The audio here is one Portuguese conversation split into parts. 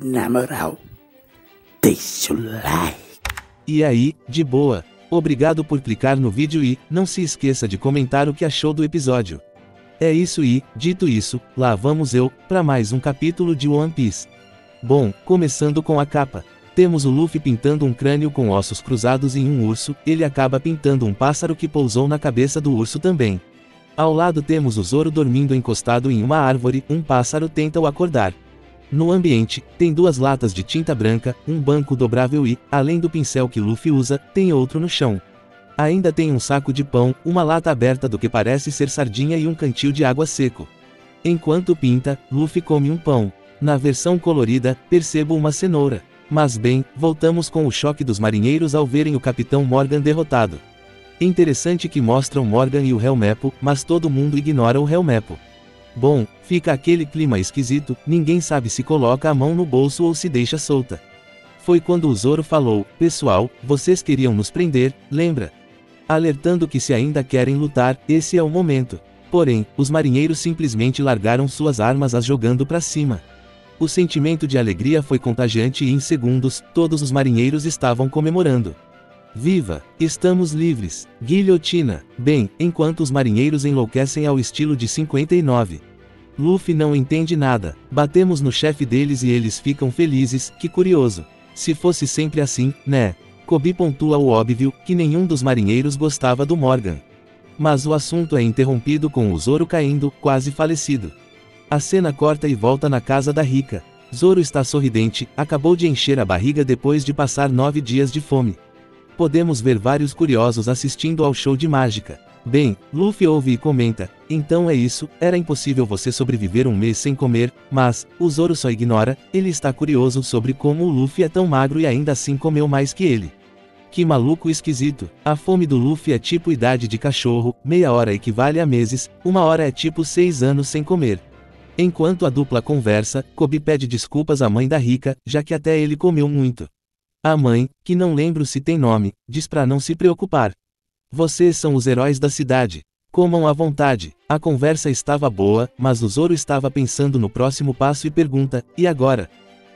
Na moral, deixa o like. E aí, de boa? Obrigado por clicar no vídeo e não se esqueça de comentar o que achou do episódio. É isso e, dito isso, lá vamos eu, para mais um capítulo de One Piece. Bom, começando com a capa. Temos o Luffy pintando um crânio com ossos cruzados em um urso, ele acaba pintando um pássaro que pousou na cabeça do urso também. Ao lado temos o Zoro dormindo encostado em uma árvore, um pássaro tenta o acordar. No ambiente, tem duas latas de tinta branca, um banco dobrável e, além do pincel que Luffy usa, tem outro no chão. Ainda tem um saco de pão, uma lata aberta do que parece ser sardinha e um cantil de água seco. Enquanto pinta, Luffy come um pão. Na versão colorida, percebo uma cenoura. Mas bem, voltamos com o choque dos marinheiros ao verem o Capitão Morgan derrotado. Interessante que mostram Morgan e o Helmeppo, mas todo mundo ignora o Helmeppo. Bom, fica aquele clima esquisito, ninguém sabe se coloca a mão no bolso ou se deixa solta. Foi quando o Zoro falou, pessoal, vocês queriam nos prender, lembra? Alertando que se ainda querem lutar, esse é o momento. Porém, os marinheiros simplesmente largaram suas armas as jogando pra cima. O sentimento de alegria foi contagiante e em segundos, todos os marinheiros estavam comemorando. Viva! Estamos livres! Guilhotina! Bem, enquanto os marinheiros enlouquecem ao estilo de 59. Luffy não entende nada, batemos no chefe deles e eles ficam felizes, que curioso. Se fosse sempre assim, né? Koby pontua o óbvio, que nenhum dos marinheiros gostava do Morgan. Mas o assunto é interrompido com o Zoro caindo, quase falecido. A cena corta e volta na casa da Rica. Zoro está sorridente, acabou de encher a barriga depois de passar 9 dias de fome. Podemos ver vários curiosos assistindo ao show de mágica. Bem, Luffy ouve e comenta, então é isso, era impossível você sobreviver um mês sem comer, mas, o Zoro só ignora, ele está curioso sobre como o Luffy é tão magro e ainda assim comeu mais que ele. Que maluco esquisito, a fome do Luffy é tipo idade de cachorro, meia hora equivale a meses, uma hora é tipo 6 anos sem comer. Enquanto a dupla conversa, Koby pede desculpas à mãe da Rica, já que até ele comeu muito. A mãe, que não lembro se tem nome, diz pra não se preocupar. Vocês são os heróis da cidade. Comam à vontade. A conversa estava boa, mas o Zoro estava pensando no próximo passo e pergunta, e agora?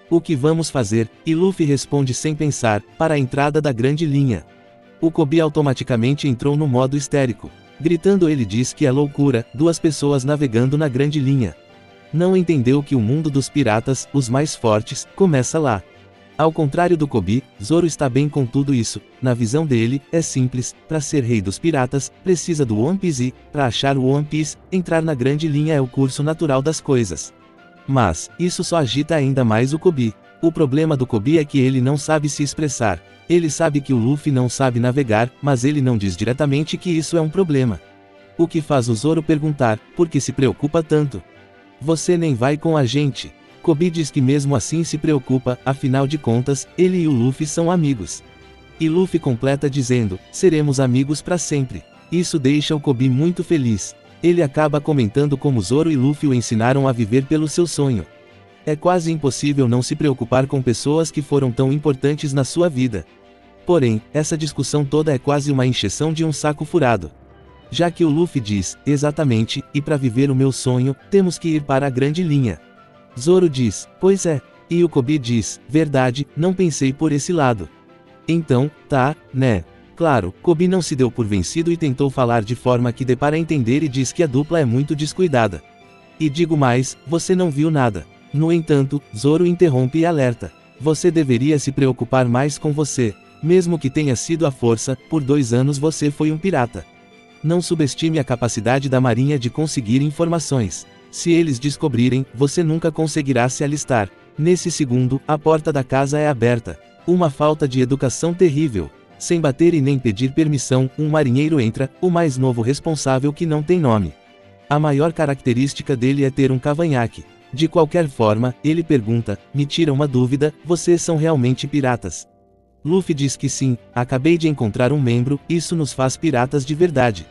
O que vamos fazer? E Luffy responde sem pensar, para a entrada da grande linha. O Koby automaticamente entrou no modo histérico. Gritando ele diz que é loucura, 2 pessoas navegando na grande linha. Não entendeu que o mundo dos piratas, os mais fortes, começa lá. Ao contrário do Koby, Zoro está bem com tudo isso. Na visão dele, é simples, para ser rei dos piratas, precisa do One Piece e, para achar o One Piece, entrar na grande linha é o curso natural das coisas. Mas, isso só agita ainda mais o Koby. O problema do Koby é que ele não sabe se expressar. Ele sabe que o Luffy não sabe navegar, mas ele não diz diretamente que isso é um problema. O que faz o Zoro perguntar, por que se preocupa tanto? Você nem vai com a gente. Koby diz que mesmo assim se preocupa, afinal de contas, ele e o Luffy são amigos. E Luffy completa dizendo, seremos amigos para sempre. Isso deixa o Koby muito feliz. Ele acaba comentando como Zoro e Luffy o ensinaram a viver pelo seu sonho. É quase impossível não se preocupar com pessoas que foram tão importantes na sua vida. Porém, essa discussão toda é quase uma encheção de um saco furado. Já que o Luffy diz, exatamente, e para viver o meu sonho, temos que ir para a grande linha. Zoro diz, pois é. E o Koby diz, verdade, não pensei por esse lado. Então, tá, né? Claro, Koby não se deu por vencido e tentou falar de forma que dê para entender e diz que a dupla é muito descuidada. E digo mais, você não viu nada. No entanto, Zoro interrompe e alerta. Você deveria se preocupar mais com você. Mesmo que tenha sido à força, por 2 anos você foi um pirata. Não subestime a capacidade da marinha de conseguir informações. Se eles descobrirem, você nunca conseguirá se alistar. Nesse segundo, a porta da casa é aberta. Uma falta de educação terrível. Sem bater e nem pedir permissão, um marinheiro entra, o mais novo responsável que não tem nome. A maior característica dele é ter um cavanhaque. De qualquer forma, ele pergunta, me tira uma dúvida, vocês são realmente piratas? Luffy diz que sim, acabei de encontrar um membro, isso nos faz piratas de verdade.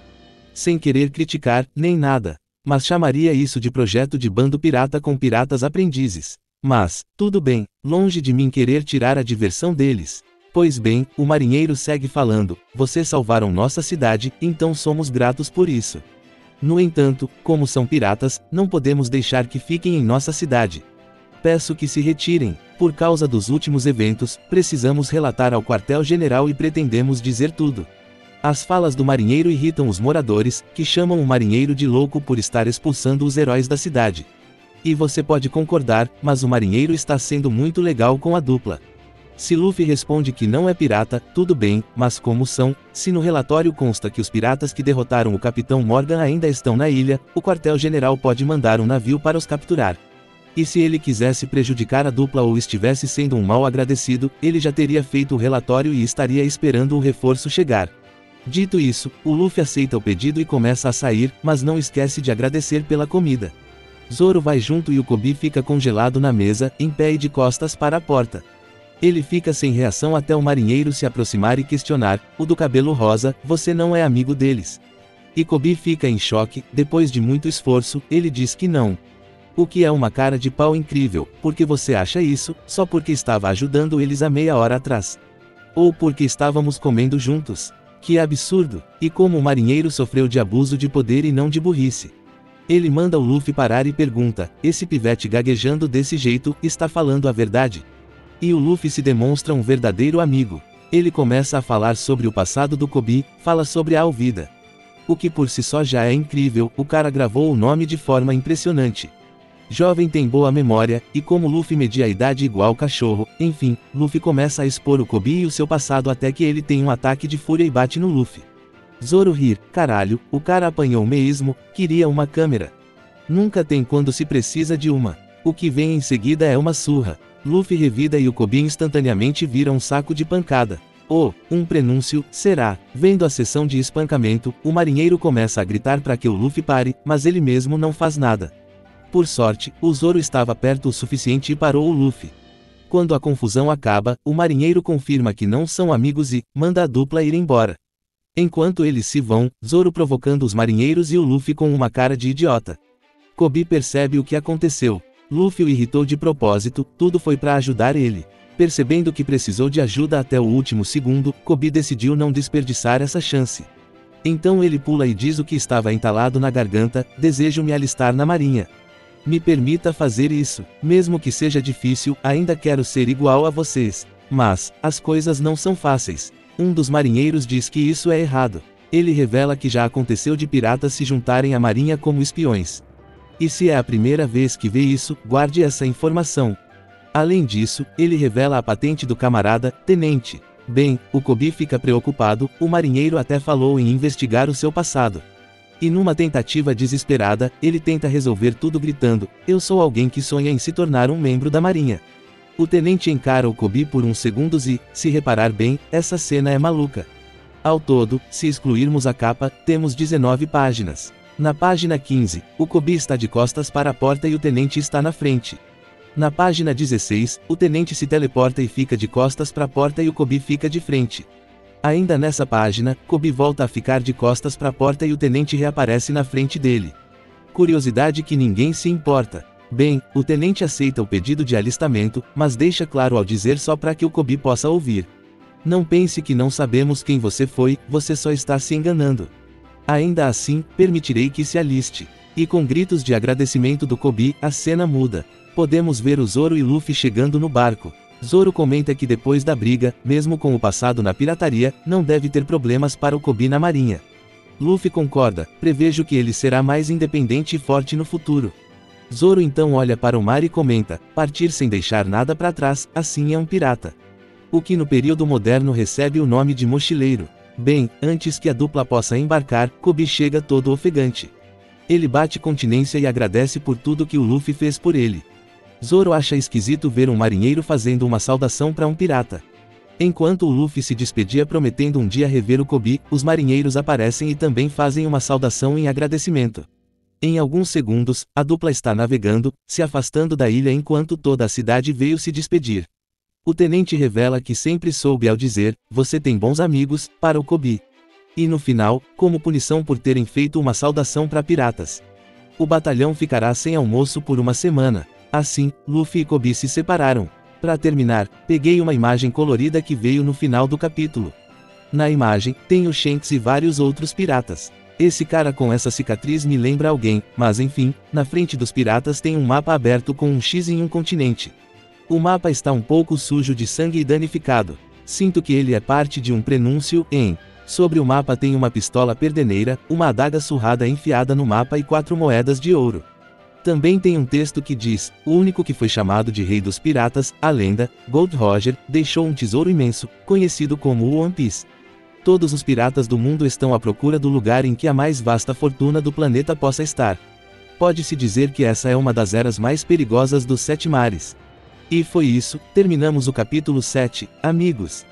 Sem querer criticar, nem nada. Mas chamaria isso de projeto de bando pirata com piratas aprendizes. Mas, tudo bem, longe de mim querer tirar a diversão deles. Pois bem, o marinheiro segue falando, vocês salvaram nossa cidade, então somos gratos por isso. No entanto, como são piratas, não podemos deixar que fiquem em nossa cidade. Peço que se retirem. Por causa dos últimos eventos, precisamos relatar ao quartel-general e pretendemos dizer tudo. As falas do marinheiro irritam os moradores, que chamam o marinheiro de louco por estar expulsando os heróis da cidade. E você pode concordar, mas o marinheiro está sendo muito legal com a dupla. Se Luffy responde que não é pirata, tudo bem, mas como são? Se no relatório consta que os piratas que derrotaram o Capitão Morgan ainda estão na ilha, o quartel-general pode mandar um navio para os capturar. E se ele quisesse prejudicar a dupla ou estivesse sendo um mal agradecido, ele já teria feito o relatório e estaria esperando o reforço chegar. Dito isso, o Luffy aceita o pedido e começa a sair, mas não esquece de agradecer pela comida. Zoro vai junto e o Koby fica congelado na mesa, em pé e de costas para a porta. Ele fica sem reação até o marinheiro se aproximar e questionar: o do cabelo rosa, você não é amigo deles? E Koby fica em choque. Depois de muito esforço, ele diz que não. O que é uma cara de pau incrível, porque você acha isso, só porque estava ajudando eles há meia hora atrás. Ou porque estávamos comendo juntos. Que absurdo! E como o marinheiro sofreu de abuso de poder e não de burrice. Ele manda o Luffy parar e pergunta: esse pivete gaguejando desse jeito, está falando a verdade? E o Luffy se demonstra um verdadeiro amigo. Ele começa a falar sobre o passado do Koby, fala sobre a Alvida. O que por si só já é incrível, o cara gravou o nome de forma impressionante. Jovem tem boa memória, e como Luffy media a idade igual cachorro, enfim, Luffy começa a expor o Koby e o seu passado até que ele tem um ataque de fúria e bate no Luffy. Zoro rir: caralho, o cara apanhou mesmo, queria uma câmera. Nunca tem quando se precisa de uma. O que vem em seguida é uma surra. Luffy revida e o Koby instantaneamente vira um saco de pancada. Um prenúncio, será? Vendo a sessão de espancamento, o marinheiro começa a gritar para que o Luffy pare, mas ele mesmo não faz nada. Por sorte, o Zoro estava perto o suficiente e parou o Luffy. Quando a confusão acaba, o marinheiro confirma que não são amigos e manda a dupla ir embora. Enquanto eles se vão, Zoro provocando os marinheiros e o Luffy com uma cara de idiota. Koby percebe o que aconteceu. Luffy o irritou de propósito, tudo foi para ajudar ele. Percebendo que precisou de ajuda até o último segundo, Koby decidiu não desperdiçar essa chance. Então ele pula e diz o que estava entalado na garganta: desejo me alistar na marinha. Me permita fazer isso, mesmo que seja difícil, ainda quero ser igual a vocês. Mas, as coisas não são fáceis. Um dos marinheiros diz que isso é errado. Ele revela que já aconteceu de piratas se juntarem à marinha como espiões. E se é a primeira vez que vê isso, guarde essa informação. Além disso, ele revela a patente do camarada, tenente. Bem, o Koby fica preocupado, o marinheiro até falou em investigar o seu passado. E numa tentativa desesperada, ele tenta resolver tudo gritando: eu sou alguém que sonha em se tornar um membro da marinha. O tenente encara o Koby por uns segundos e, se reparar bem, essa cena é maluca. Ao todo, se excluirmos a capa, temos 19 páginas. Na página 15, o Koby está de costas para a porta e o tenente está na frente. Na página 16, o tenente se teleporta e fica de costas para a porta e o Koby fica de frente. Ainda nessa página, Koby volta a ficar de costas para a porta e o tenente reaparece na frente dele. Curiosidade que ninguém se importa. Bem, o tenente aceita o pedido de alistamento, mas deixa claro ao dizer só para que o Koby possa ouvir: não pense que não sabemos quem você foi, você só está se enganando. Ainda assim, permitirei que se aliste. E com gritos de agradecimento do Koby, a cena muda. Podemos ver o Zoro e Luffy chegando no barco. Zoro comenta que depois da briga, mesmo com o passado na pirataria, não deve ter problemas para o Koby na marinha. Luffy concorda: prevejo que ele será mais independente e forte no futuro. Zoro então olha para o mar e comenta: partir sem deixar nada para trás, assim é um pirata. O que no período moderno recebe o nome de mochileiro. Bem, antes que a dupla possa embarcar, Koby chega todo ofegante. Ele bate continência e agradece por tudo que o Luffy fez por ele. Zoro acha esquisito ver um marinheiro fazendo uma saudação para um pirata. Enquanto o Luffy se despedia prometendo um dia rever o Koby, os marinheiros aparecem e também fazem uma saudação em agradecimento. Em alguns segundos, a dupla está navegando, se afastando da ilha enquanto toda a cidade veio se despedir. O tenente revela que sempre soube ao dizer: você tem bons amigos, para o Koby. E no final, como punição por terem feito uma saudação para piratas, o batalhão ficará sem almoço por uma semana. Assim, Luffy e Koby se separaram. Para terminar, peguei uma imagem colorida que veio no final do capítulo. Na imagem, tem o Shanks e vários outros piratas. Esse cara com essa cicatriz me lembra alguém, mas enfim, na frente dos piratas tem um mapa aberto com um X em um continente. O mapa está um pouco sujo de sangue e danificado. Sinto que ele é parte de um prenúncio em. Sobre o mapa tem uma pistola perdeneira, uma adaga surrada enfiada no mapa e 4 moedas de ouro. Também tem um texto que diz: o único que foi chamado de Rei dos Piratas, a lenda, Gold Roger, deixou um tesouro imenso, conhecido como o One Piece. Todos os piratas do mundo estão à procura do lugar em que a mais vasta fortuna do planeta possa estar. Pode-se dizer que essa é uma das eras mais perigosas dos 7 mares. E foi isso, terminamos o capítulo 7, amigos.